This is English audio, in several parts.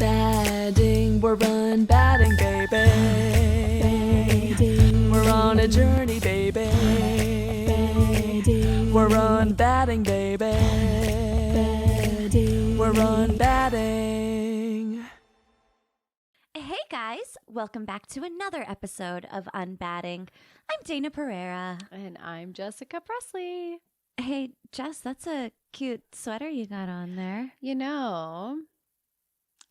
UnBadding, we're UnBadding, baby. We're on a journey, baby. We're UnBadding, baby. We're UnBadding. Hey guys, welcome back to another episode of UnBadding. I'm Dayna Pereira. And I'm Jessica Presley. Hey Jess, that's a cute sweater you got on there. You know,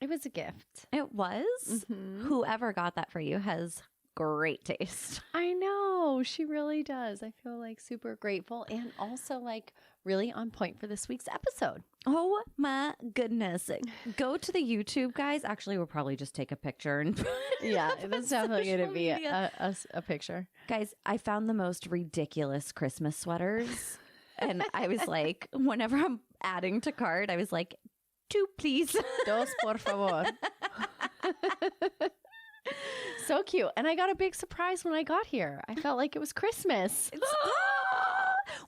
it was a gift. It was? Mm-hmm. Whoever got that for you has great taste. I know, she really does. I feel like super grateful and also like really on point for this week's episode. Oh my goodness. Go to the YouTube, guys. Actually, we'll probably just take a picture and Yeah, that's definitely going to be media. a picture. Guys, I found the most ridiculous Christmas sweaters. And I was like, whenever I'm adding to cart, I was like, 2 please. Dos, por favor. So cute. And I got a big surprise when I got here. I felt like it was Christmas.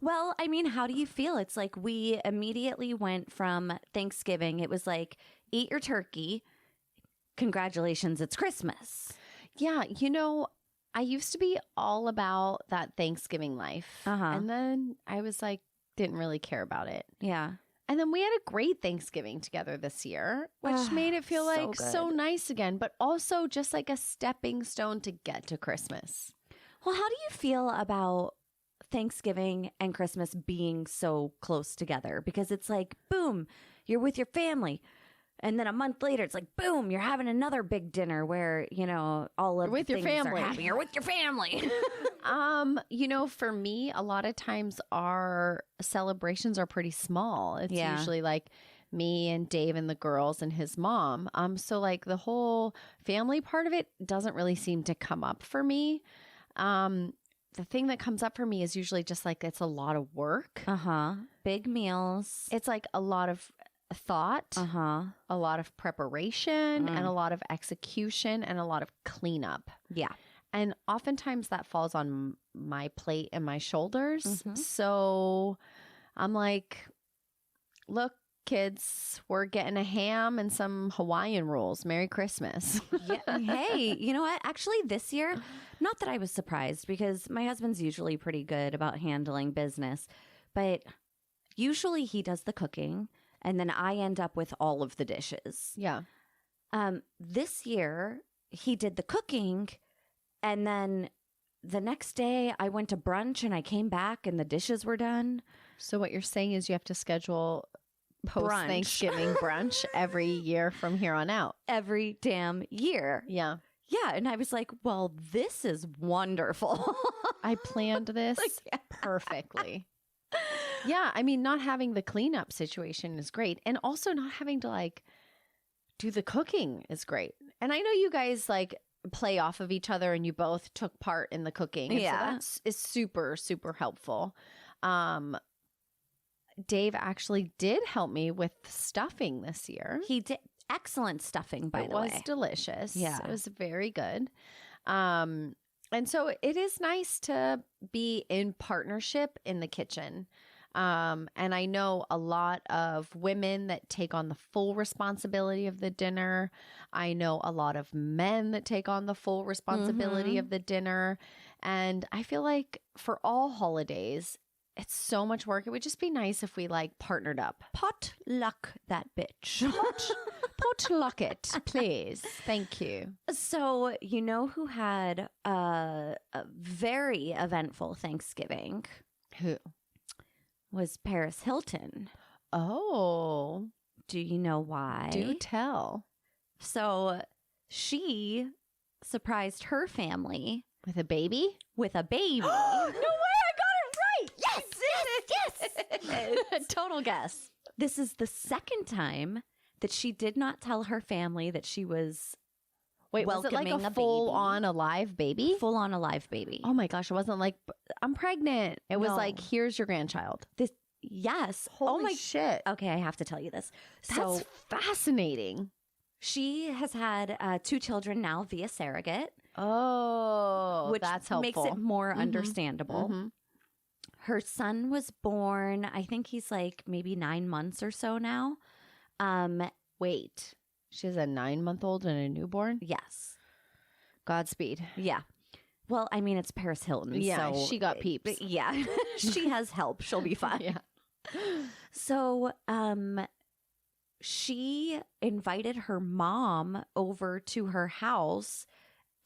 Well, I mean, how do you feel? It's like we immediately went from Thanksgiving. It was like, eat your turkey. Congratulations, it's Christmas. Yeah, you know, I used to be all about that Thanksgiving life. Uh-huh. And then I was like, didn't really care about it. Yeah. And then we had a great Thanksgiving together this year, which made it feel so like so good. nice again, but also just like a stepping stone to get to Christmas. Well, how do you feel about Thanksgiving and Christmas being so close together? Because it's like, boom, you're with your family. And then a month later, it's like, boom, you're having another big dinner where, you know, all of You're with the your things are family. happening. You're with your family. You know, for me, a lot of times our celebrations are pretty small. It's Yeah. usually like me and Dave and the girls and his mom. So like the whole family part of it doesn't really seem to come up for me. The thing that comes up for me is usually just like it's a lot of work. Uh-huh. Big meals. It's like a lot of thought, Uh-huh. a lot of preparation, and a lot of execution, and a lot of cleanup. Yeah. And oftentimes that falls on my plate and my shoulders. Mhm. So I'm like, look, kids, we're getting a ham and some Hawaiian rolls. Merry Christmas. Yeah. Hey, you know what? Actually, this year, not that I was surprised because my husband's usually pretty good about handling business, but usually he does the cooking and then I end up with all of the dishes. Yeah. This year, he did the cooking and then the next day I went to brunch and I came back and the dishes were done. So what you're saying is you have to schedule post-Thanksgiving brunch every year from here on out. Every damn year. Yeah. Yeah. And I was like, well, this is wonderful. I planned this perfectly. Yeah, I mean, not having the cleanup situation is great. And also not having to like do the cooking is great. And I know you guys like play off of each other and you both took part in the cooking. And Yeah. so that is super, super helpful. Dave actually did help me with stuffing this year. He did excellent stuffing, by the way. It was delicious. Yeah. It was very good. And so it is nice to be in partnership in the kitchen. And I know a lot of women that take on the full responsibility of the dinner. I know a lot of men that take on the full responsibility of the dinner. And I feel like for all holidays, it's so much work. It would just be nice if we like partnered up. Potluck that bitch. Potluck it, please. Thank you. So, you know who had a very eventful Thanksgiving Who? was Paris Hilton. Oh, Do you know why? do tell. So, she surprised her family With a baby? with a baby. No way, I got it right. Yes. Total guess. This is the second time that she did not tell her family that she was Wait, was it like welcoming a a baby. full-on alive baby? full on a live baby. Oh my gosh, it wasn't like, I'm pregnant. It was No. like, here's your grandchild. Yes. Holy oh my. shit. Okay, I have to tell you this. That's So fascinating. she has had 2 children now via surrogate, Oh, which that's helpful. makes it more Mhm. understandable. Mhm. Her son was born, I think he's like maybe 9 months or so now. Wait, she has a 9-month-old and a newborn? Yes. Godspeed. Yeah. Well, I mean, it's Paris Hilton. Yeah, so she got peeps. Yeah. She has help. She'll be fine. Yeah. So, she invited her mom over to her house,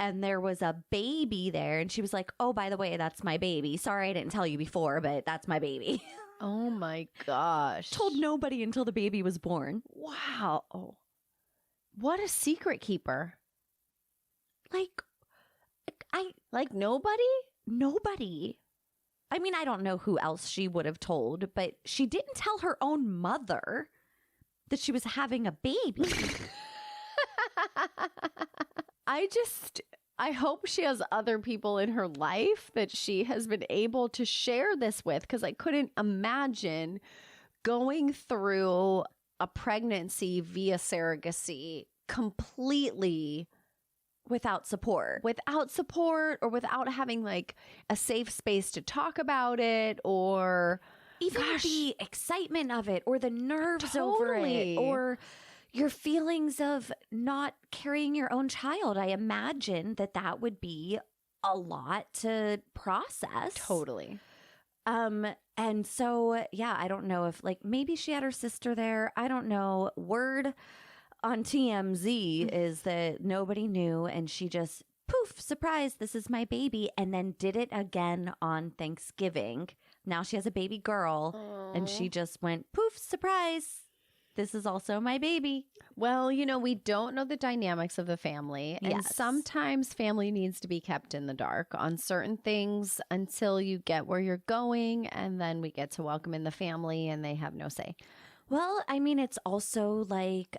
and there was a baby there, and she was like, "Oh, by the way, that's my baby. Sorry I didn't tell you before, but that's my baby." Oh my gosh. Told nobody until the baby was born. Wow. Oh. What a secret keeper. Like Nobody? nobody. I mean, I don't know who else she would have told, but she didn't tell her own mother that she was having a baby. I hope she has other people in her life that she has been able to share this with, because I couldn't imagine going through a pregnancy via surrogacy completely Without support. or without having like a safe space to talk about it, or Even gosh, the excitement of it, or the nerves over it, Totally. or your feelings of not carrying your own child. I imagine that would be a lot to process. totally. And so, yeah, I don't know if like maybe she had her sister there. I don't know. Word on TMZ is that nobody knew, and she just poof, surprise, this is my baby, and then did it again on Thanksgiving. Now she has a baby girl, and she just went poof, surprise, this is also my baby. Well, we don't know the dynamics of the family. And Yes. sometimes family needs to be kept in the dark on certain things until you get where you're going. And then we get to welcome in the family and they have no say. Well, I mean, it's also like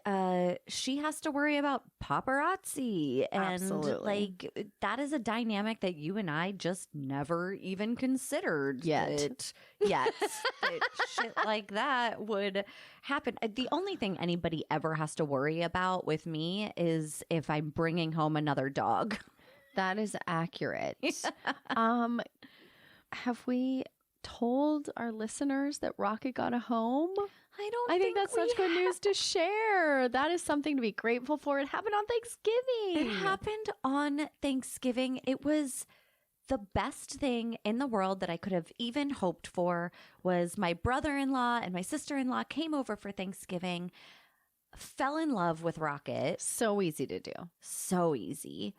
she has to worry about paparazzi. And Absolutely. like that is a dynamic that you and I just never even considered Yet. That shit like that would happen. The only thing anybody ever has to worry about with me is if I'm bringing home another dog. That is accurate. Have we told our listeners that Rocket got a home? I think that's such good news to share. That is something to be grateful for. It happened on Thanksgiving. It happened on Thanksgiving. It was the best thing in the world that I could have even hoped for. Was my brother-in-law and my sister-in-law came over for Thanksgiving, fell in love with Rocket. So easy to do. So easy.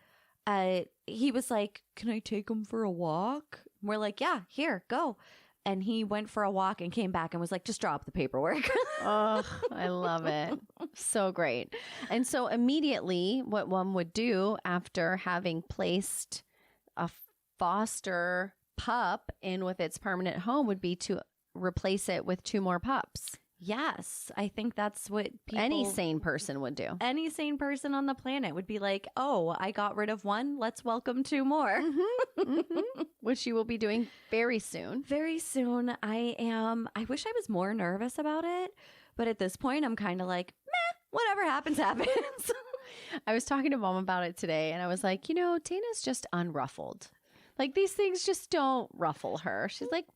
He was like, "Can I take him for a walk?" We're like, "Yeah, here, go." And he went for a walk and came back and was like, "Just drop the paperwork." Oh, I love it. So great. And so immediately what one would do after having placed a foster pup in with its permanent home would be to replace it with 2 more pups. Yes, I think that's what Any sane person would do. any sane person on the planet would be like, "Oh, I got rid of one. Let's welcome 2 more." Which you will be doing very soon. Very soon. I wish I was more nervous about it, but at this point I'm kind of like, meh, whatever happens, happens. I was talking to Mom about it today and I was like, Dana's just unruffled. Like these things just don't ruffle her. She's like,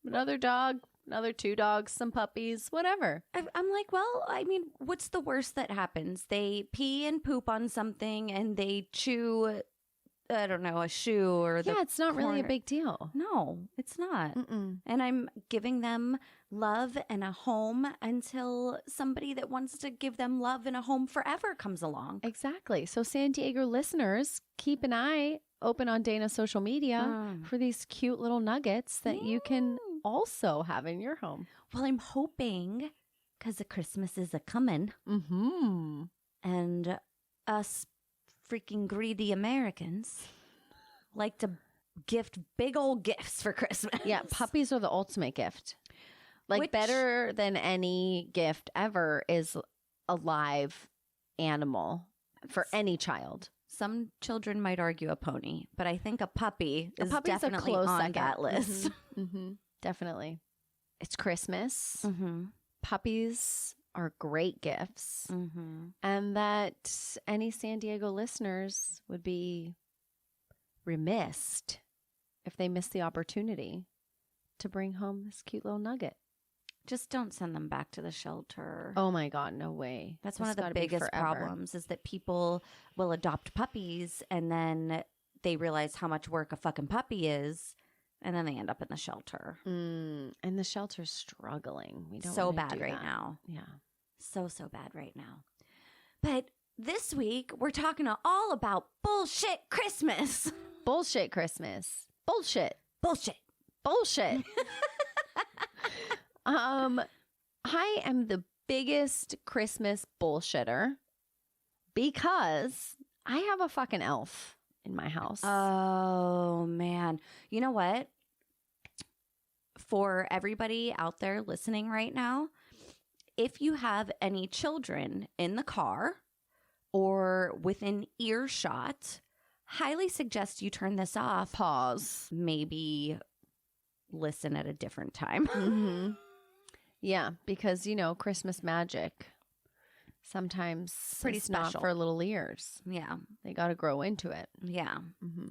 another dog, another 2 dogs, some puppies, whatever. I'm like, well, I mean, what's the worst that happens? They pee and poop on something and they chew, I don't know, a shoe or the Yeah, it's not really a corner. big deal. No, it's not. Mm-mm. And I'm giving them love and a home until somebody that wants to give them love and a home forever comes along. Exactly. So San Diego listeners, keep an eye open on Dana's social media for these cute little nuggets that you can also have in your home. Well, I'm hoping, because the Christmas is a-coming, Mm-hmm. and us freaking greedy Americans like to gift big old gifts for Christmas. Yeah, puppies are the ultimate gift. Like Which- better than any gift ever is a live animal for any child. Some children might argue a pony, but I think a puppy A is puppy's definitely a close on second. that list. Mm-hmm. Definitely. It's Christmas. Mm-hmm. Puppies are great gifts. Mm-hmm. And that any San Diego listeners would be remiss if they missed the opportunity to bring home this cute little nugget. Just don't send them back to the shelter. Oh my God, no way. That's This one of the gotta be biggest forever. problems is that people will adopt puppies and then they realize how much work a fucking puppy is and then they end up in the shelter. And the shelter's struggling. We don't So wanna bad do right that. now. Yeah. So bad right now. But this week, we're talking all about bullshit Christmas. Bullshit Christmas. Bullshit. Bullshit. Bullshit. I am the biggest Christmas bullshitter because I have a fucking elf in my house. Oh, man. You know what? For everybody out there listening right now, if you have any children in the car or within earshot, highly suggest you turn this off. Pause. Maybe listen at a different time. Mm-hmm. Yeah, because, Christmas magic sometimes Pretty it's not special. for little ears. Yeah. They got to grow into it. Yeah. Mm-hmm.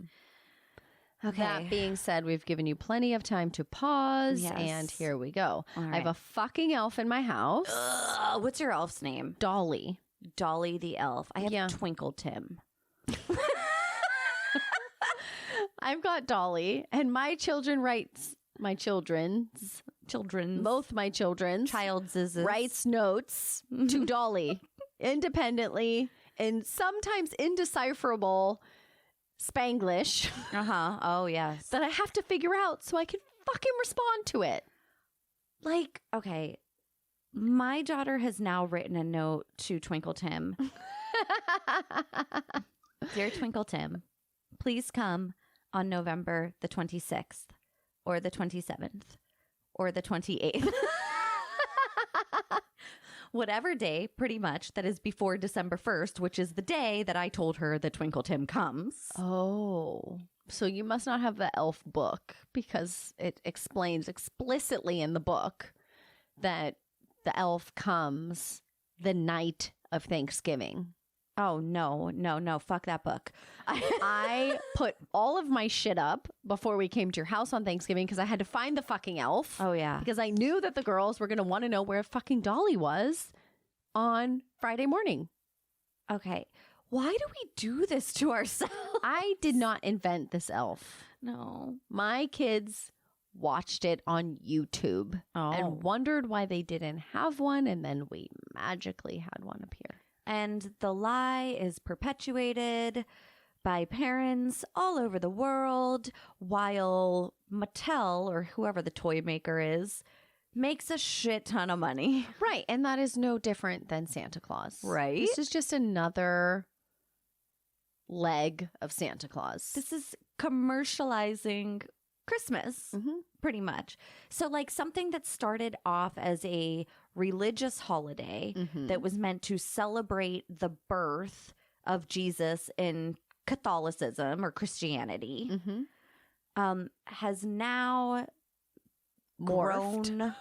Okay. That being said, we've given you plenty of time to pause, Yes. and here we go. All I have right. a fucking elf in my house. What's your elf's name? Dolly. Dolly the elf. I have Yeah. Twinkle Tim. I've got Dolly, and my children's, both my children's, Child's is writes notes to Dolly independently and sometimes indecipherable Spanglish Oh, yes. that I have to figure out so I can fucking respond to it. Like, okay, my daughter has now written a note to Twinkle Tim. Dear Twinkle Tim, please come on November the 26th or the 27th or the 28th. Whatever day, pretty much, that is before December 1st, which is the day that I told her that Twinkle Tim comes. Oh, so you must not have the elf book because it explains explicitly in the book that the elf comes the night of Thanksgiving. Oh, no. Fuck that book. I put all of my shit up before we came to your house on Thanksgiving because I had to find the fucking elf. Oh, yeah. Because I knew that the girls were going to want to know where fucking Dolly was on Friday morning. Okay. Why do we do this to ourselves? I did not invent this elf. No. My kids watched it on YouTube and wondered why they didn't have one. And then we magically had one appear. And the lie is perpetuated by parents all over the world, while Mattel, or whoever the toy maker is, makes a shit ton of money. Right. And that is no different than Santa Claus. Right? This is just another leg of Santa Claus. This is commercializing Christmas, Mhm. pretty much. So, like, something that started off as a religious holiday Mhm. that was meant to celebrate the birth of Jesus in Catholicism or Christianity has now Morphed. grown,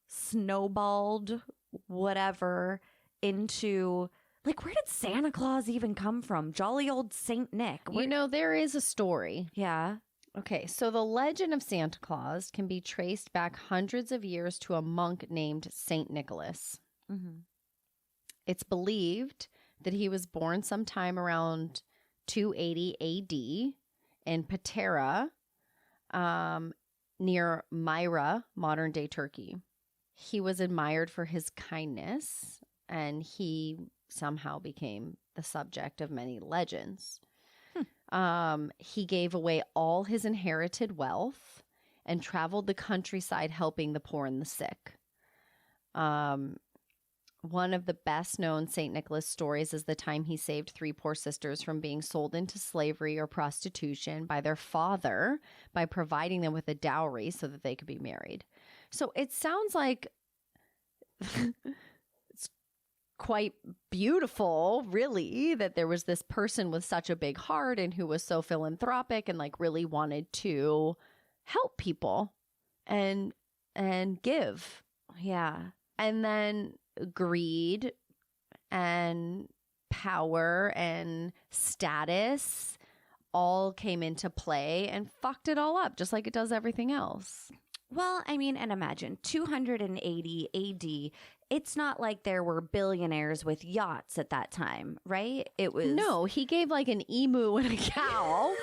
snowballed, whatever, into, like, where did Santa Claus even come from? Jolly old Saint Nick. There is a story. Yeah. Okay, so the legend of Santa Claus can be traced back hundreds of years to a monk named Saint Nicholas. Mm-hmm. It's believed that he was born sometime around 280 AD in Patara, near Myra, modern-day Turkey. He was admired for his kindness, and he somehow became the subject of many legends. He gave away all his inherited wealth and traveled the countryside helping the poor and the sick. One of the best known St. Nicholas stories is the time he saved 3 poor sisters from being sold into slavery or prostitution by their father by providing them with a dowry so that they could be married. So it sounds like it's quite beautiful, really, that there was this person with such a big heart and who was so philanthropic and like really wanted to help people and give. Yeah. And then greed and power and status all came into play and fucked it all up, just like it does everything else. Well, I mean, and imagine 280 AD. It's not like there were billionaires with yachts at that time, right? It was No, he gave like an emu and a cow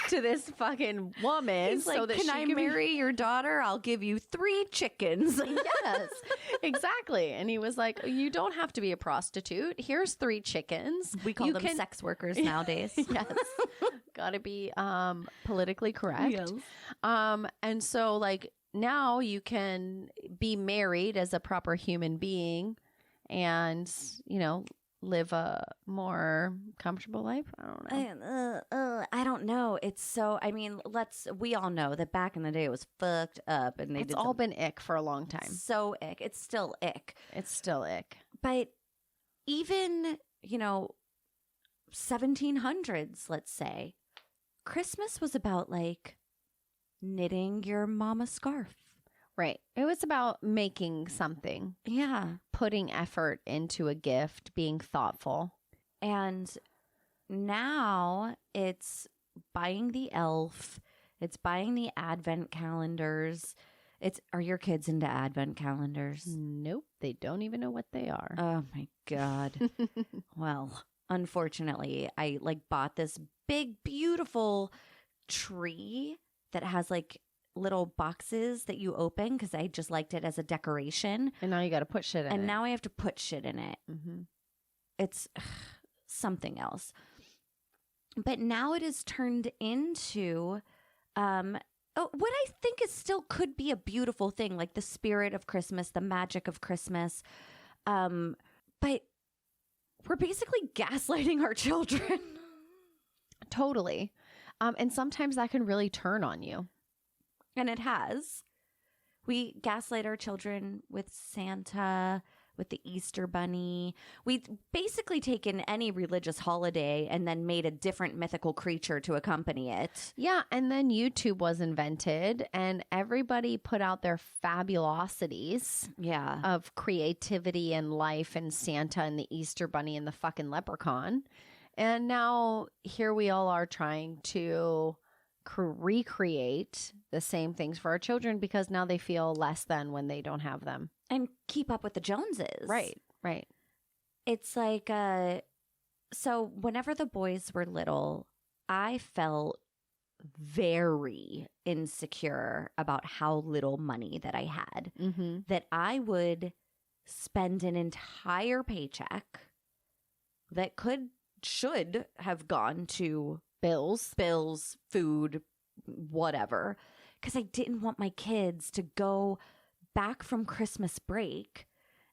to this fucking woman. He's like, can I marry your daughter? I'll give you 3 chickens. Yes, exactly. And he was like, you don't have to be a prostitute. Here's 3 chickens. We call them sex workers nowadays. Yes. Got to be politically correct. Yes. And so like now you can be married as a proper human being and, you know, live a more comfortable life. I don't know. I don't know. It's so, I mean, we all know that back in the day it was fucked up and It's all been ick for a long time. So ick. It's still ick. It's still ick. But even, you know, 1700s, let's say, Christmas was about like knitting your mama scarf. Right. It was about making something, Yeah. putting effort into a gift, being thoughtful. And now it's buying the elf, it's buying the advent calendars. Are your kids into advent calendars? Nope. They don't even know what they are. Oh my God. Well, unfortunately, I like bought this big, beautiful tree that has like little boxes that you open because I just liked it as a decoration. And now you got to put shit in it. And now I have to put shit in it. Mm-hmm. It's something else. But now it is turned into what I think is still could be a beautiful thing, like the spirit of Christmas, the magic of Christmas. But we're basically gaslighting our children. Totally. And sometimes that can really turn on you. And it has. We gaslight our children with Santa, with the Easter Bunny. We've basically taken any religious holiday and then made a different mythical creature to accompany it. Yeah. And then YouTube was invented and everybody put out their fabulosities Yeah. of creativity and life and Santa and the Easter Bunny and the fucking leprechaun. And now here we all are trying to recreate the same things for our children because now they feel less than when they don't have them. And keep up with the Joneses. Right. It's like, so whenever the boys were little, I felt very insecure about how little money that I had. Mm-hmm. That I would spend an entire paycheck that should have gone to Bills, food, whatever, because I didn't want my kids to go back from Christmas break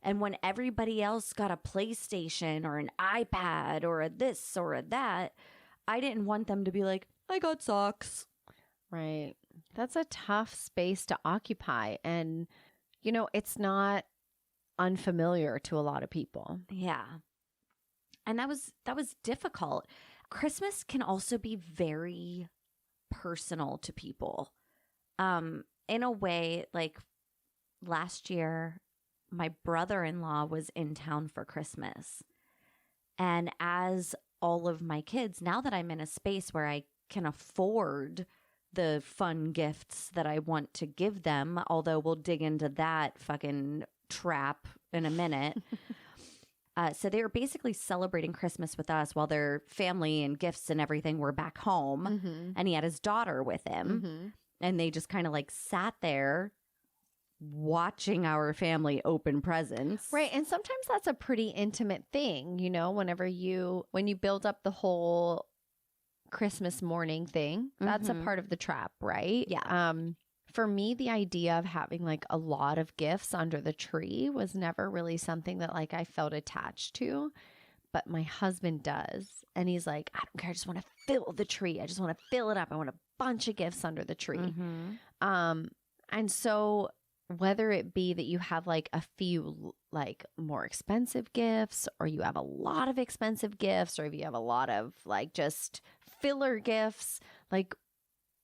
and when everybody else got a PlayStation or an iPad or a this or a that, I didn't want them to be like, I got socks. Right. That's a tough space to occupy. And, you know, it's not unfamiliar to a lot of people. Yeah. And that was difficult. Christmas can also be very personal to people. In a way, like last year, my brother-in-law was in town for Christmas. And as all of my kids, now that I'm in a space where I can afford the fun gifts that I want to give them, although we'll dig into that fucking trap in a minute. So they were basically celebrating Christmas with us while their family and gifts and everything were back home. Mm-hmm. And he had his daughter with him. Mm-hmm. And they just kind of like sat there watching our family open presents. Right. And sometimes that's a pretty intimate thing, you know, when you build up the whole Christmas morning thing, that's a part of the trap, right? Yeah. For me, the idea of having like a lot of gifts under the tree was never really something that like I felt attached to, but my husband does. And he's like, I don't care. I just want to fill the tree. I just want to fill it up. I want a bunch of gifts under the tree. Mm-hmm. And so whether it be that you have like a few like more expensive gifts or you have a lot of expensive gifts or if you have a lot of like just filler gifts, like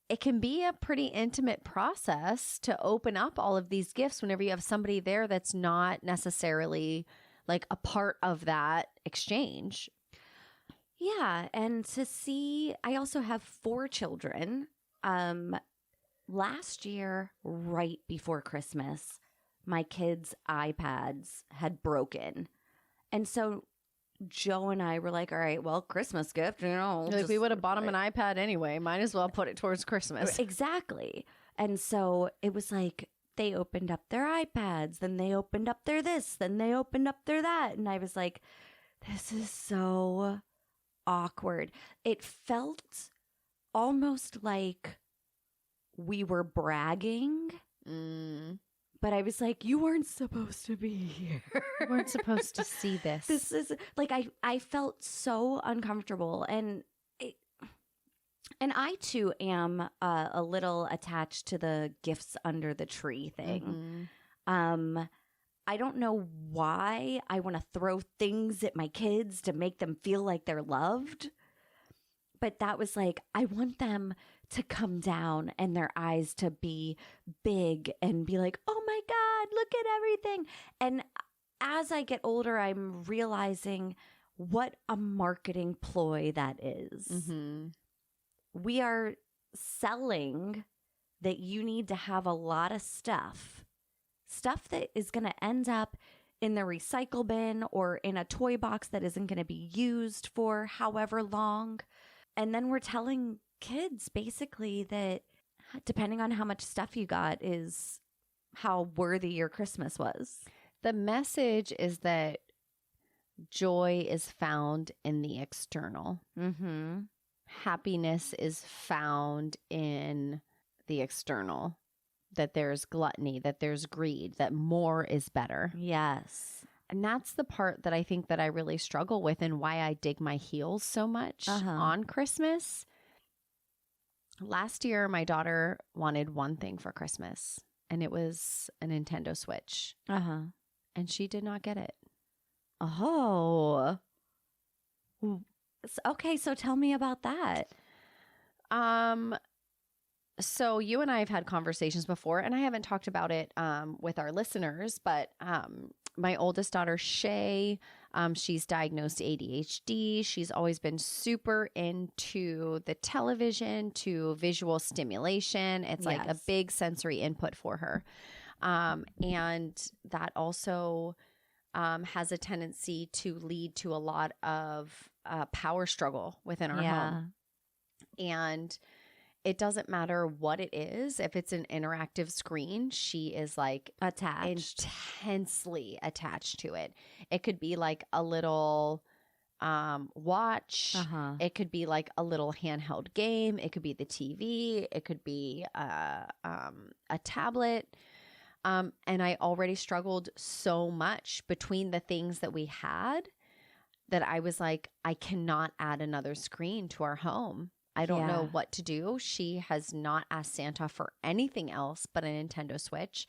it can be a pretty intimate process to open up all of these gifts whenever you have somebody there that's not necessarily like a part of that exchange. Yeah. And to see, I also have 4 children. last year, right before Christmas, my kids' iPads had broken. And so Joe and I were like, all right, well, Christmas gift, Like, we would have bought them an iPad anyway. Might as well put it towards Christmas. Exactly. And so it was like they opened up their iPads, then they opened up their this, then they opened up their that. And I was like, this is so awkward. It felt almost like we were bragging. But I was like, you weren't supposed to be here. We weren't supposed to see this. This is like, I felt so uncomfortable. And I too am a little attached to the gifts under the tree thing. I don't know why I want to throw things at my kids to make them feel like they're loved. But that was like, I want them to come down and their eyes to be big and be like, oh my God, look at everything. And as I get older, I'm realizing what a marketing ploy that is. We are selling that you need to have a lot of stuff that is going to end up in the recycle bin or in a toy box that isn't going to be used for however long. And then we're telling kids basically that depending on how much stuff you got is how worthy your Christmas was. The message is that joy is found in the external. Happiness is found in the external. That there's gluttony, that there's greed, that more is better. Yes. And that's the part that I think that I really struggle with and why I dig my heels so much on Christmas. Last year, my daughter wanted one thing for Christmas, and it was a Nintendo Switch. And she did not get it. Oh. Okay, so tell me about that. So you and I have had conversations before, and I haven't talked about it with our listeners, but my oldest daughter, Shay, she's diagnosed ADHD. She's always been super into the television, to visual stimulation. It's like a big sensory input for her. And that also has a tendency to lead to a lot of power struggle within our home. And it doesn't matter what it is. If it's an interactive screen, she is like intensely attached to it. It could be like a little watch. It could be like a little handheld game. It could be the TV. It could be a tablet. And I already struggled so much between the things that we had that I was like, I cannot add another screen to our home. I don't know what to do. She has not asked Santa for anything else but a Nintendo Switch.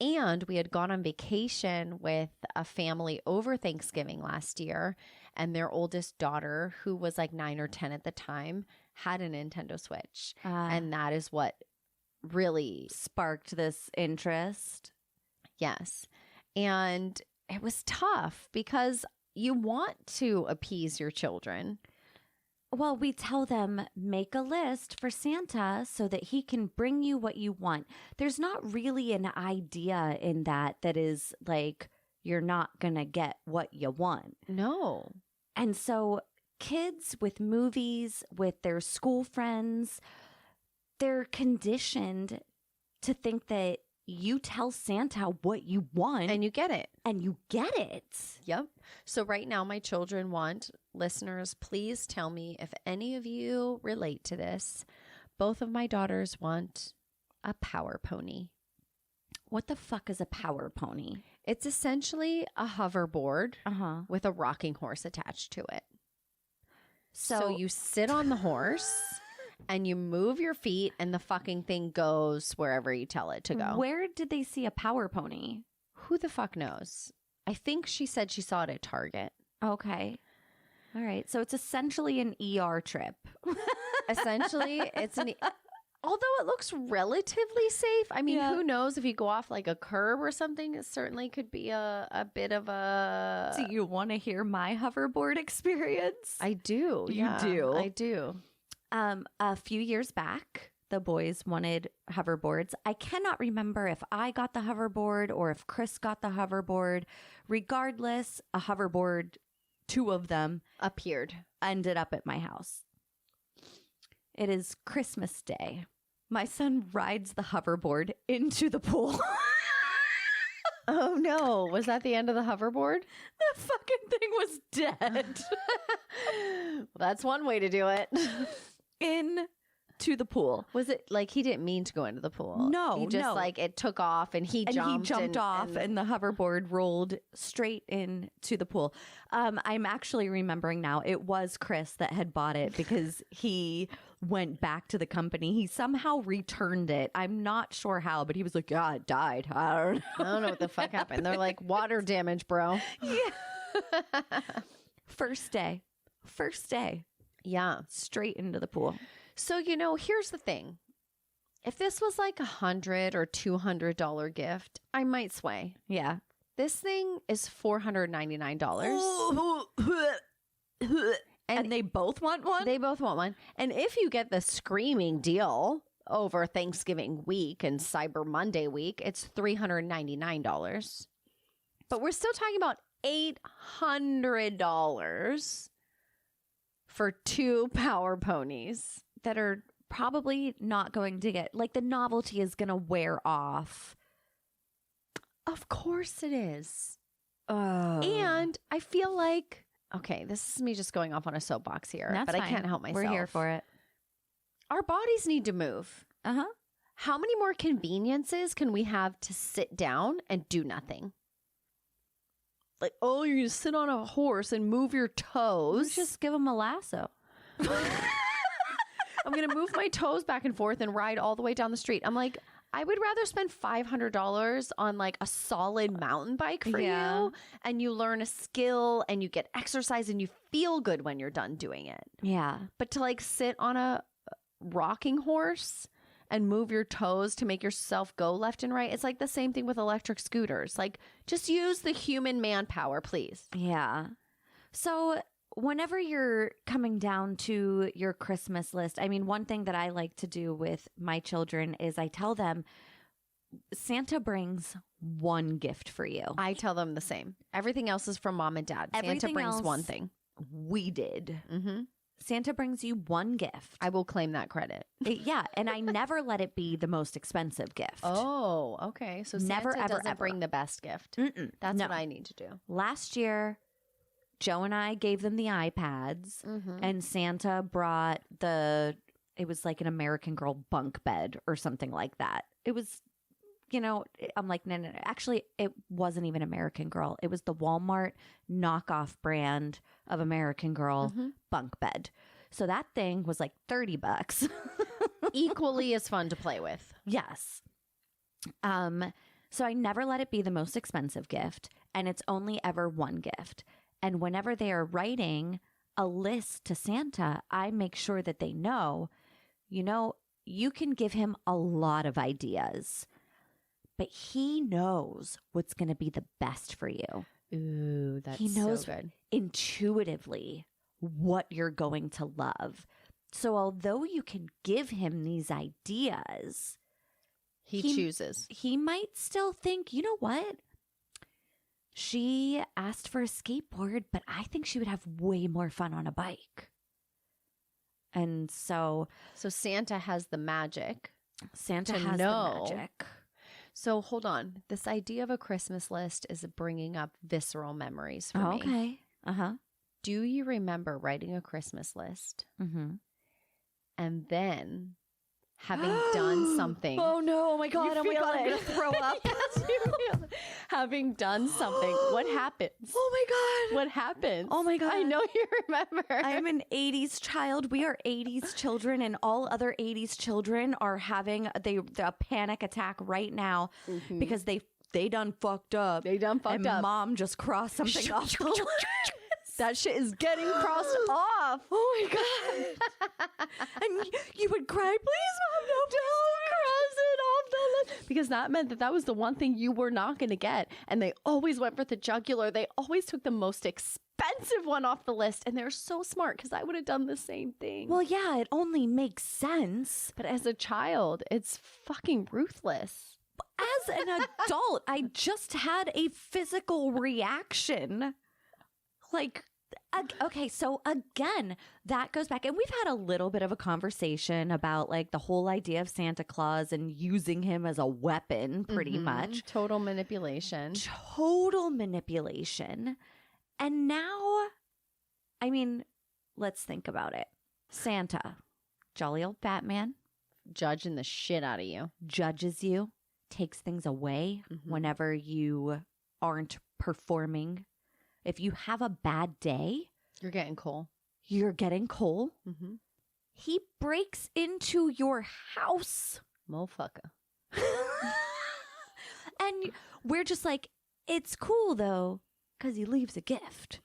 And we had gone on vacation with a family over Thanksgiving last year, and their oldest daughter, who was like 9 or 10 at the time, had a Nintendo Switch. And that is what really sparked this interest. Yes. And it was tough because you want to appease your children. Well, we tell them, make a list for Santa so that he can bring you what you want. There's not really an idea in that is like, you're not going to get what you want. No. And so kids with movies, with their school friends, they're conditioned to think that you tell Santa what you want. And you get it. And you get it. Yep. So right now my children want, listeners, please tell me if any of you relate to this. Both of my daughters want a power pony. What the fuck is a power pony? It's essentially a hoverboard with a rocking horse attached to it. So you sit on the horse and you move your feet and the fucking thing goes wherever you tell it to go. Where did they see a power pony? Who the fuck knows? I think she said she saw it at Target. Okay. All right. So it's essentially an ER trip. Essentially, it's an... Although it looks relatively safe. I mean, who knows if you go off like a curb or something, it certainly could be a bit of a... Do you want to hear my hoverboard experience? I do. You do? I do. A few years back, the boys wanted hoverboards. I cannot remember if I got the hoverboard or if Chris got the hoverboard. Regardless, a hoverboard, 2 of them, Appeared. ended up at my house. It is Christmas Day. My son rides the hoverboard into the pool. Oh no. Was that the end of the hoverboard? The fucking thing was dead. Well, that's one way to do it. Into the pool. Was it like he didn't mean to go into the pool? No, He just no. like it took off and he And jumped. he jumped off and the hoverboard rolled straight into the pool. I'm actually remembering now, it was Chris that had bought it because he went back to the company. He somehow returned it. I'm not sure how, but he was like, yeah, it died. I don't know. I don't know what the fuck happened. They're like, water damage, bro. Yeah. First day. Yeah. Straight into the pool. So, here's the thing. If this was like $100 or $200 gift, I might sway. Yeah. This thing is $499. And they both want one? They both want one. And if you get the screaming deal over Thanksgiving week and Cyber Monday week, it's $399. But we're still talking about $800 for 2 power ponies. that are probably not going to get, like, the novelty is going to wear off. Of course it is. Oh. And I feel like, okay, this is me just going off on a soapbox here, That's but I fine. can't help myself. We're here for it. Our bodies need to move. Uh-huh. How many more conveniences can we have to sit down and do nothing? Like, oh, you're going to sit on a horse and move your toes. Let's just give them a lasso. I'm going to move my toes back and forth and ride all the way down the street. I'm like, I would rather spend $500 on like a solid mountain bike for Yeah. you, and you learn a skill and you get exercise and you feel good when you're done doing it. Yeah. But to like sit on a rocking horse and move your toes to make yourself go left and right, it's like the same thing with electric scooters. Like, just use the human manpower, please. Yeah. So whenever you're coming down to your Christmas list, I mean, one thing that I like to do with my children is I tell them Santa brings one gift for you. I tell them the same. Everything else is from mom and dad. Santa Everything brings else- one thing. We did. Mm-hmm. Santa brings you one gift. I will claim that credit. Yeah, and I never let it be the most expensive gift. Oh, okay. So Never, Santa ever, doesn't ever. bring the best gift. Mm-mm. That's No. what I need to do. Last year, Joe and I gave them the iPads, Mm-hmm. and Santa brought it was like an American Girl bunk bed or something like that. It was, I'm like, no. Actually, it wasn't even American Girl. It was the Walmart knockoff brand of American Girl Mm-hmm. bunk bed. So that thing was like $30. Equally as fun to play with. Yes. So I never let it be the most expensive gift, and it's only ever one gift. And whenever they are writing a list to Santa, I make sure that they know, you can give him a lot of ideas, but he knows what's going to be the best for you. Ooh, that's He knows so good. intuitively what you're going to love. So although you can give him these ideas, He he- chooses. he might still think, you know what? She asked for a skateboard, but I think she would have way more fun on a bike. And so So Santa has the magic. Santa To has know. the magic. So hold on. This idea of a Christmas list is bringing up visceral memories for me. Okay. Uh-huh. Do you remember writing a Christmas list Mm-hmm. and then having done something? Oh no, oh my You God, oh my feel God, I'm it. going to throw up. Yes, you feel it. Having done something, what happens? Oh my God. What happens? Oh my God. I know you remember. I'm an 80s child. We are 80s children, and all other 80s children are having a panic attack right now because they done fucked up. They done fucked and up. Mom just crossed something off the list. That shit is getting crossed off. Oh my God. And you would cry, please, Mom, no, Don't cross it off the list. because that meant that was the one thing you were not going to get. And they always went for the jugular. They always took the most expensive one off the list. And they're so smart because I would have done the same thing. Well, yeah, it only makes sense. But as a child, it's fucking ruthless. As an adult, I just had a physical reaction. Like, okay, so again, that goes back, and we've had a little bit of a conversation about like the whole idea of Santa Claus and using him as a weapon, pretty much. Total manipulation. Total manipulation. And now, I mean, let's think about it. Santa, jolly old fat man, Judging the shit out of you. judges you, takes things away whenever you aren't performing. If you have a bad day, You're getting coal. you're getting coal. Mm-hmm. He breaks into your house. Motherfucker. And we're just like, it's cool though, because he leaves a gift.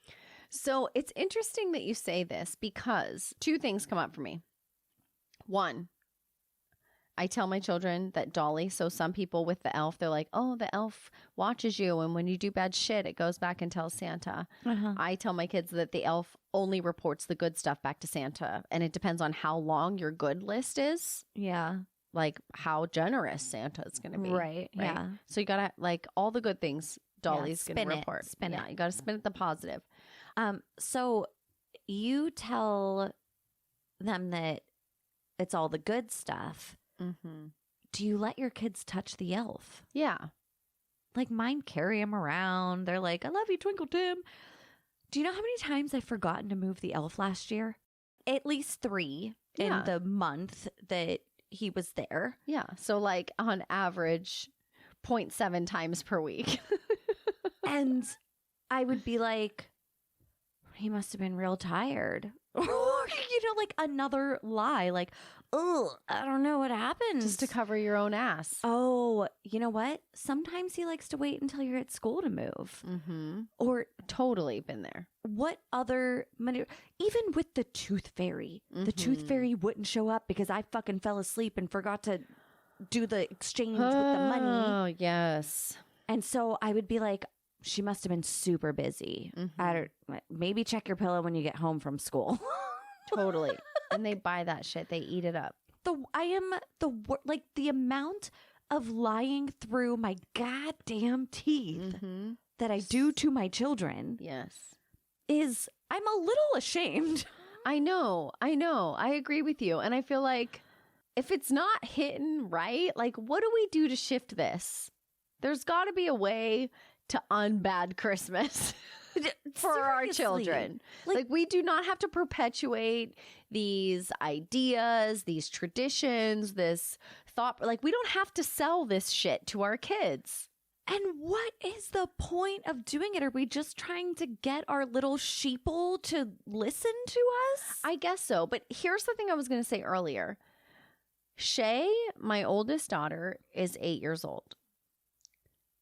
So it's interesting that you say this because two things come up for me. One, I tell my children that Dolly, so some people with the elf, they're like, oh, the elf watches you. And when you do bad shit, it goes back and tells Santa. I tell my kids that the elf only reports the good stuff back to Santa. And it depends on how long your good list is, Yeah. like how generous Santa is going to be. Right. Yeah. So you got to, like, all the good things Dolly's going spin to it, report. spin Yeah, it. you got to spin it the positive. So you tell them that it's all the good stuff. Mm-hmm. Do you let your kids touch the elf? Yeah. Like mine carry him around. They're like, I love you, Twinkle Tim. Do you know how many times I've forgotten to move the elf last year? At least 3 Yeah. in the month that he was there. Yeah. So like on average, 0.7 times per week. And I would be like, he must have been real tired. Or, like another lie. Like, oh, I don't know what happened. Just to cover your own ass. Oh, you know what? Sometimes he likes to wait until you're at school to move. Mm-hmm. Or Totally been there. what other even with the tooth fairy, the tooth fairy wouldn't show up because I fucking fell asleep and forgot to do the exchange with the money. Oh, yes. And so I would be like, she must have been super busy. I don't, maybe check your pillow when you get home from school. Totally. And they buy that shit. They eat it up. Like the amount of lying through my goddamn teeth that I do to my children Yes. is, I'm a little ashamed. I know. I agree with you. And I feel like if it's not hitting right, like what do we do to shift this? There's got to be a way to unbad Christmas for our Seriously. children. Like we do not have to perpetuate these ideas, these traditions, this thought. Like we don't have to sell this shit to our kids. And what is the point of doing it? Are we just trying to get our little sheeple to listen to us? I guess so. But here's the thing I was going to say earlier. Shay, my oldest daughter, is 8 years old.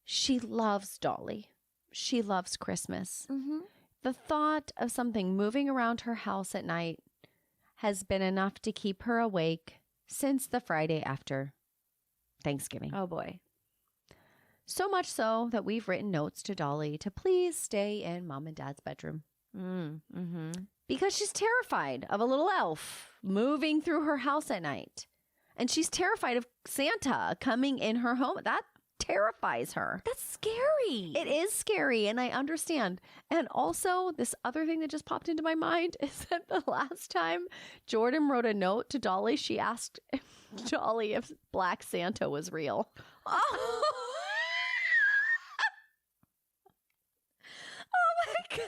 She loves Dolly. She loves Christmas. The thought of something moving around her house at night has been enough to keep her awake since the Friday after Thanksgiving. Oh boy. So much so that we've written notes to Dolly to please stay in mom and dad's bedroom. Because she's terrified of a little elf moving through her house at night. And she's terrified of Santa coming in her home. That terrifies her. That's scary. It is scary, and I understand. And also, this other thing that just popped into my mind is that the last time Jordan wrote a note to Dolly, she asked Dolly if Black Santa was real. Oh. Oh my God.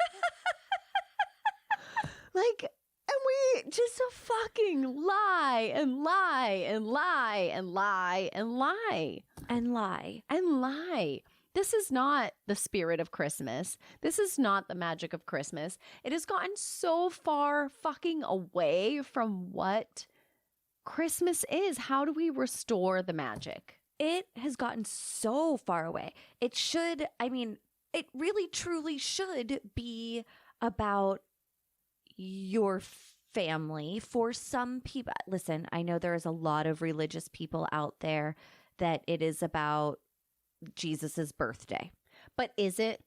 Like, and we just fucking lie and lie and lie and lie and lie And lie. and lie. This is not the spirit of Christmas. This is not the magic of Christmas. It has gotten so far fucking away from what Christmas is. How do we restore the magic? It has gotten so far away. It should, I mean, it really truly should be about your family. For some people, listen, I know there is a lot of religious people out there that it is about Jesus's birthday. But is it?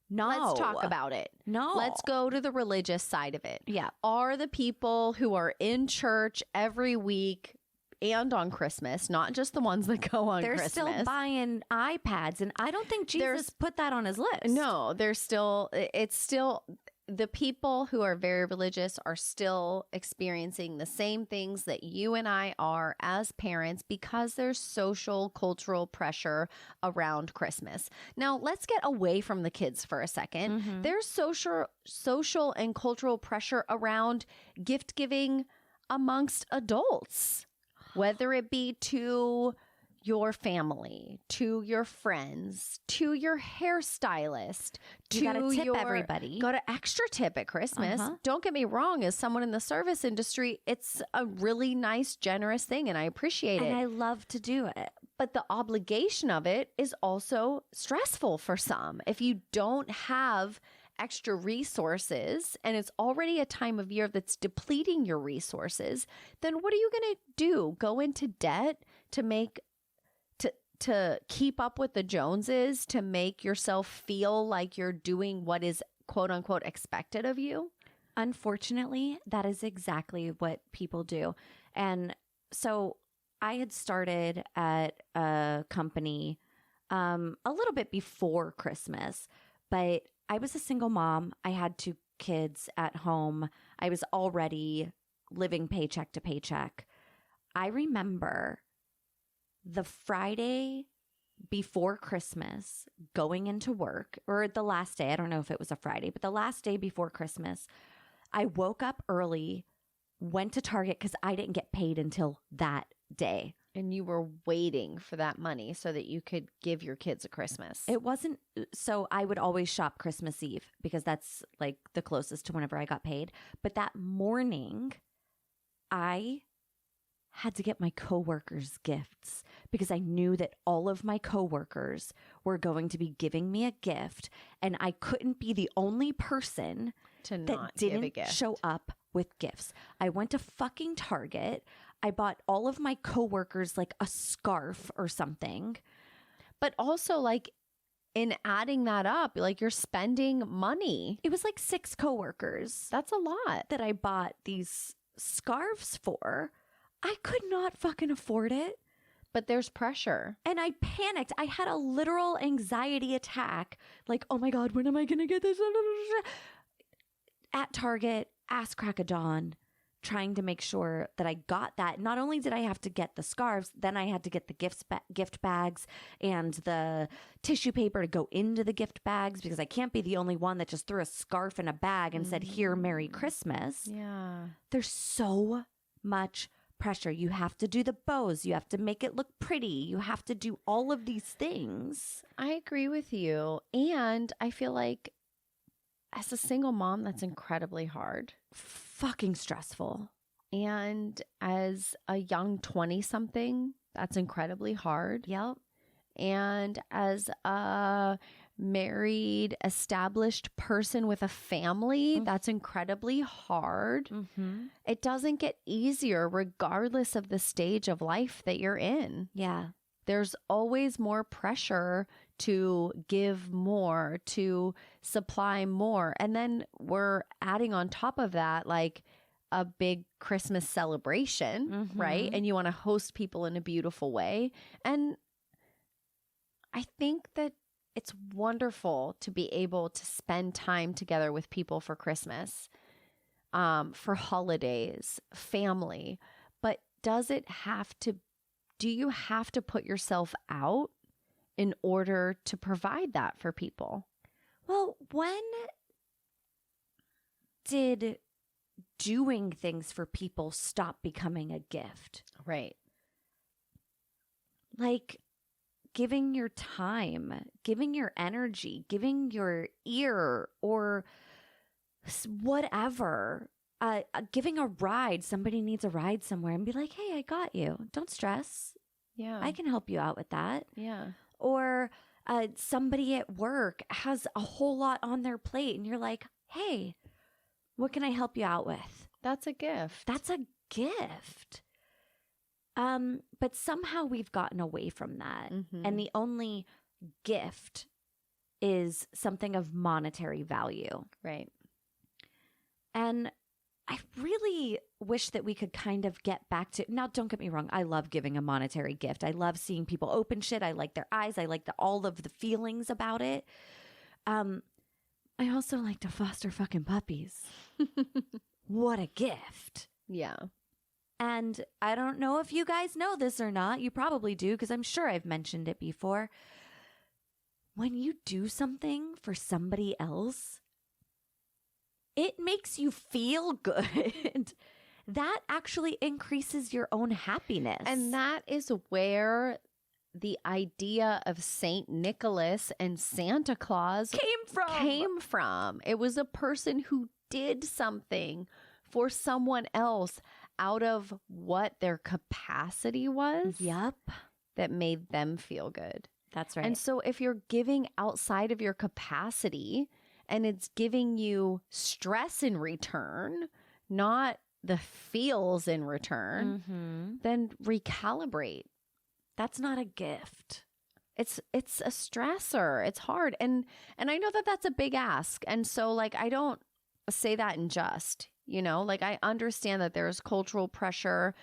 No. Let's talk about it. No. Let's go to the religious side of it. Yeah. Are the people who are in church every week and on Christmas, not just the ones that go on They're Christmas? still buying iPads, and I don't think Jesus put that on his list. No, it's still, the people who are very religious are still experiencing the same things that you and I are as parents because there's social, cultural pressure around Christmas. Now, let's get away from the kids for a 2nd. Mhm. There's social and cultural pressure around gift giving amongst adults, whether it be to your family, to your friends, to your hairstylist, You to gotta tip your everybody. Got an extra tip at Christmas. Uh-huh. Don't get me wrong, as someone in the service industry, it's a really nice, generous thing, and I appreciate And it. I love to do it. But the obligation of it is also stressful for some. If you don't have extra resources and it's already a time of year that's depleting your resources, then what are you going to do? Go into debt to keep up with the Joneses, to make yourself feel like you're doing what is quote unquote expected of you? Unfortunately, that is exactly what people do. And so I had started at a company a little bit before Christmas, but I was a single mom. I had 2 kids at home. I was already living paycheck to paycheck. I remember the Friday before Christmas going into work, or the last day, I don't know if it was a Friday, but the last day before Christmas, I woke up early, went to Target because I didn't get paid until that day. And you were waiting for that money so that you could give your kids a Christmas. It wasn't, so I would always shop Christmas Eve because that's like the closest to whenever I got paid. But that morning, I had to get my coworkers gifts because I knew that all of my coworkers were going to be giving me a gift, and I couldn't be the only person to that not give a didn't gift. show up with gifts. I went to fucking Target. I bought all of my coworkers like a scarf or something. But also, like, in adding that up, like, you're spending money. It was like 6 coworkers That's a lot. that I bought these scarves for. I could not fucking afford it. But there's pressure. And I panicked. I had a literal anxiety attack. Like, oh my God, when am I going to get this? At Target, ass crack of dawn, trying to make sure that I got that. Not only did I have to get the scarves, then I had to get the gift bags and the tissue paper to go into the gift bags because I can't be the only one that just threw a scarf in a bag and said, here, Merry Christmas. Yeah. There's so much pressure. You have to do the bows. You have to make it look pretty. You have to do all of these things. I agree with you. And I feel like as a single mom, that's incredibly hard. Fucking stressful. And as a young 20-something, that's incredibly hard. Yep. And as a married, established person with a family, that's incredibly hard. Mm-hmm. It doesn't get easier regardless of the stage of life that you're in. Yeah. There's always more pressure to give more, to supply more. And then we're adding on top of that, like, a big Christmas celebration, right? And you want to host people in a beautiful way. And I think that it's wonderful to be able to spend time together with people for Christmas, for holidays, family. But do you have to put yourself out in order to provide that for people? Well, when did doing things for people stop becoming a gift? Right. Like giving your time, giving your energy, giving your ear or whatever, giving a ride. Somebody needs a ride somewhere and be like, hey, I got you. Don't stress. Yeah. I can help you out with that. Yeah. Or somebody at work has a whole lot on their plate and you're like, hey, what can I help you out with? That's a gift. That's a gift. But somehow we've gotten away from that. Mhm. And the only gift is something of monetary value. Right. And I really wish that we could kind of get back to, now don't get me wrong, I love giving a monetary gift. I love seeing people open shit. I like their eyes. I like all of the feelings about it. I also like to foster fucking puppies. What a gift. Yeah. And I don't know if you guys know this or not. You probably do, because I'm sure I've mentioned it before. When you do something for somebody else, it makes you feel good. That actually increases your own happiness. And that is where the idea of Saint Nicholas and Santa Claus came from. It was a person who did something for someone else out of what their capacity was. Yep. That made them feel good. That's right. And so if you're giving outside of your capacity and it's giving you stress in return, not the feels in return, then recalibrate. That's not a gift. It's a stressor. It's hard. And I know that that's a big ask. And so like, I don't say that in jest, you know, like I understand that there's cultural pressure,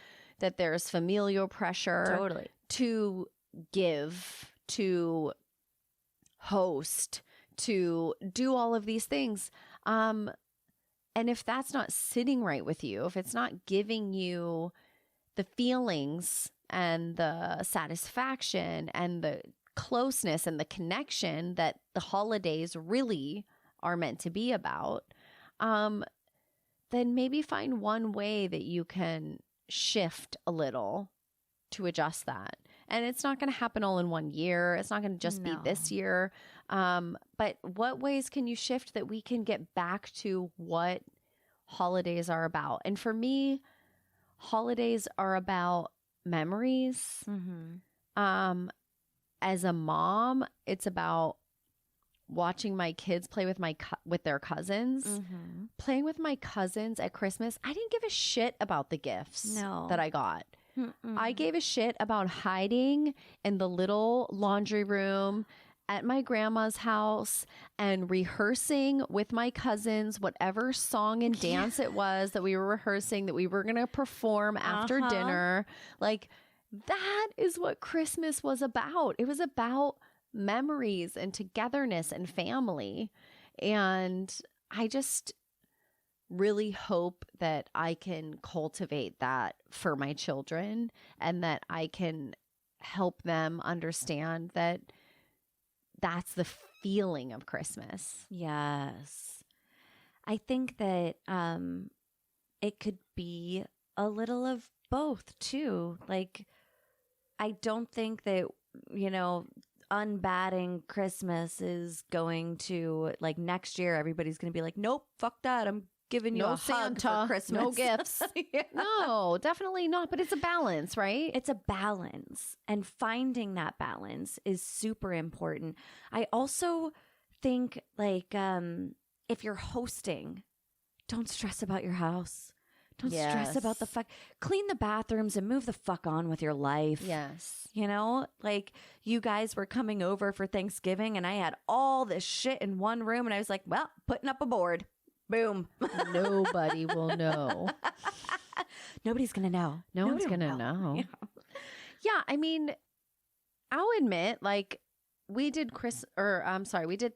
that there's familial pressure Totally. to give, to host, to do all of these things. And if that's not sitting right with you, if it's not giving you the feelings and the satisfaction and the closeness and the connection that the holidays really are meant to be about, then maybe find one way that you can shift a little to adjust that. And it's not going to happen all in 1 year. It's not going to just be this year. But what ways can you shift that we can get back to what holidays are about? And for me, holidays are about memories. As a mom, it's about watching my kids play with with their cousins. Playing with my cousins at Christmas, I didn't give a shit about the gifts that I got. I gave a shit about hiding in the little laundry room at my grandma's house and rehearsing with my cousins whatever song and dance it was that we were rehearsing, that we were going to perform after dinner. Like, that is what Christmas was about. It was about memories and togetherness and family. And I just really hope that I can cultivate that for my children and that I can help them understand that that's the feeling of Christmas. Yes. I think that it could be a little of both too. Like, I don't think that, you know, UnBadding Christmas is going to, like, next year everybody's going to be like, nope, fuck that. I'm giving you a hug for Christmas. No gifts. Yeah. No, definitely not. But it's a balance, right? It's a balance, and finding that balance is super important. I also think, like, if you're hosting, don't stress about your house. Don't stress about the fuck. Clean the bathrooms and move the fuck on with your life. Yes. You know, like, you guys were coming over for Thanksgiving and I had all this shit in one room and I was like, well, putting up a board. Boom. Nobody will know. Nobody's going to know. No one's going to know. Yeah. I mean, I'll admit, like, we did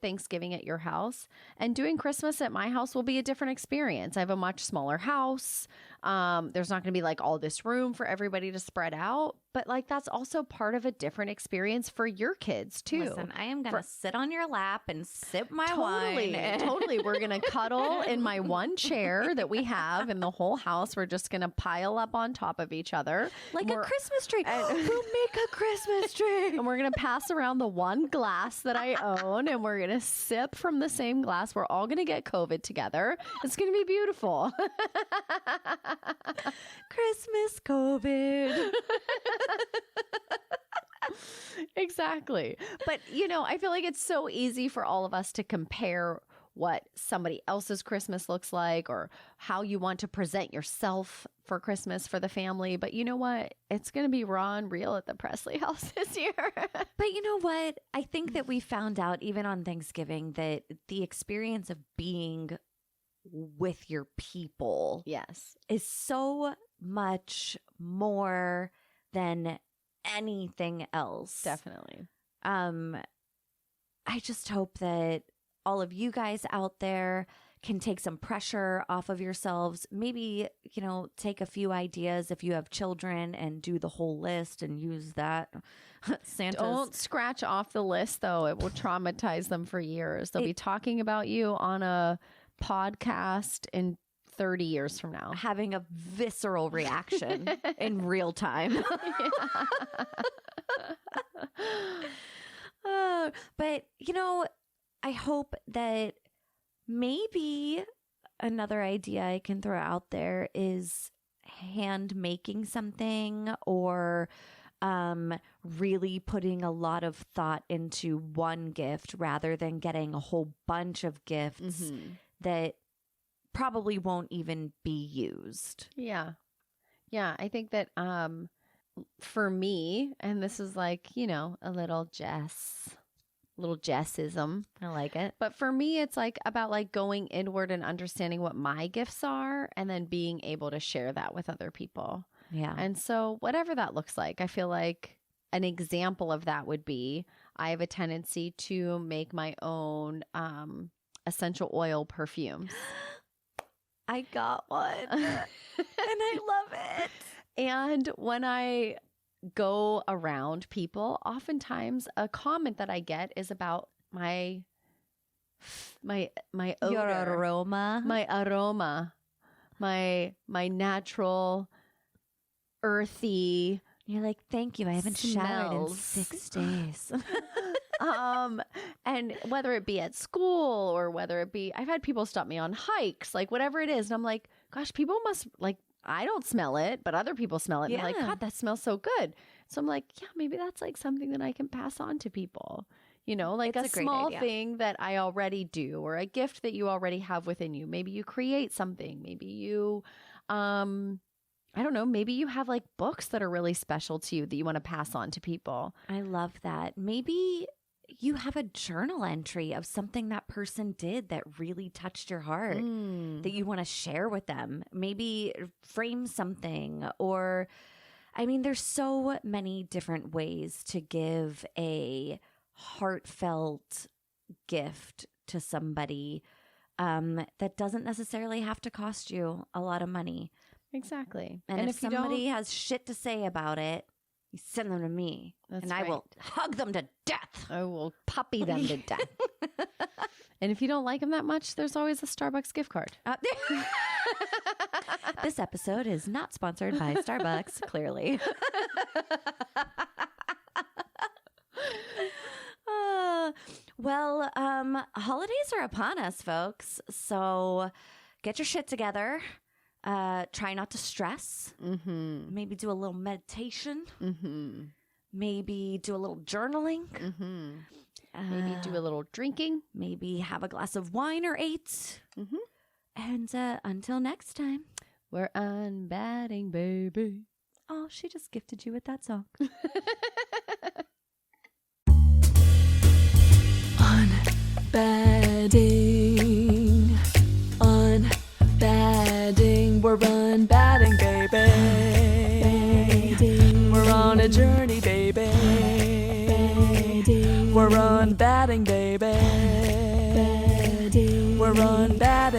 Thanksgiving at your house, and doing Christmas at my house will be a different experience. I have a much smaller house. There's not going to be like all this room for everybody to spread out, but like that's also part of a different experience for your kids too. Listen, I am going to sit on your lap and sip my wine. Totally. We're going to cuddle in my one chair that we have in the whole house. We're just going to pile up on top of each other. Like a Christmas tree. We'll make a Christmas tree. And we're going to pass around the one glass that I own, and we're going to sip from the same glass. We're all going to get COVID together. It's going to be beautiful. Christmas COVID. Exactly. But, you know, I feel like it's so easy for all of us to compare what somebody else's Christmas looks like or how you want to present yourself for Christmas for the family. But you know what? It's going to be raw and real at the Presley house this year. But you know what? I think that we found out even on Thanksgiving that the experience of being with your people Yes. is so much more than anything else. Definitely. I just hope that all of you guys out there can take some pressure off of yourselves. Maybe, take a few ideas if you have children and do the whole list and use that. Don't scratch off the list, though. It will traumatize them for years. They'll be talking about you on a podcast in 30 years from now. Having a visceral reaction in real time. But, I hope that maybe another idea I can throw out there is hand making something or really putting a lot of thought into one gift rather than getting a whole bunch of gifts that probably won't even be used. Yeah. Yeah. I think that for me, and this is like, a little Jessism. I like it. But for me, it's like about like going inward and understanding what my gifts are and then being able to share that with other people. Yeah. And so whatever that looks like, I feel like an example of that would be I have a tendency to make my own essential oil perfumes. I got one and I love it. And when I go around people, oftentimes a comment that I get is about my odor, Your aroma. my aroma, my natural earthy. You're like, thank you. I haven't showered in Smells. 6 days. And whether it be at school or whether it be, I've had people stop me on hikes, like whatever it is. And I'm like, gosh, people must like, I don't smell it, but other people smell it. And they're like, Yeah. God, that smells so good. So I'm like, yeah, maybe that's like something that I can pass on to people, like It's a a great small idea. thing that I already do or a gift that you already have within you. Maybe you create something. Maybe you, I don't know, maybe you have like books that are really special to you that you want to pass on to people. I love that. Maybe you have a journal entry of something that person did that really touched your heart that you want to share with them. Maybe frame something or, there's so many different ways to give a heartfelt gift to somebody that doesn't necessarily have to cost you a lot of money. Exactly. And if you somebody don't, has shit to say about it, you send them to me. That's and I will hug them to death. I will puppy them to death. And if you don't like them that much, there's always a Starbucks gift card. This episode is not sponsored by Starbucks, clearly. Well, holidays are upon us, folks. So get your shit together. Try not to stress. Mm-hmm. Maybe do a little meditation. Mm-hmm. Maybe do a little journaling. Mm-hmm. Maybe do a little drinking. Maybe have a glass of wine or 8. Mm-hmm. And until next time. We're UnBadding, baby. Oh, she just gifted you with that song. UnBadding, UnBadding, we're UnBadding, baby. We're on a journey, baby. We're UnBadding, baby. We're UnBadding.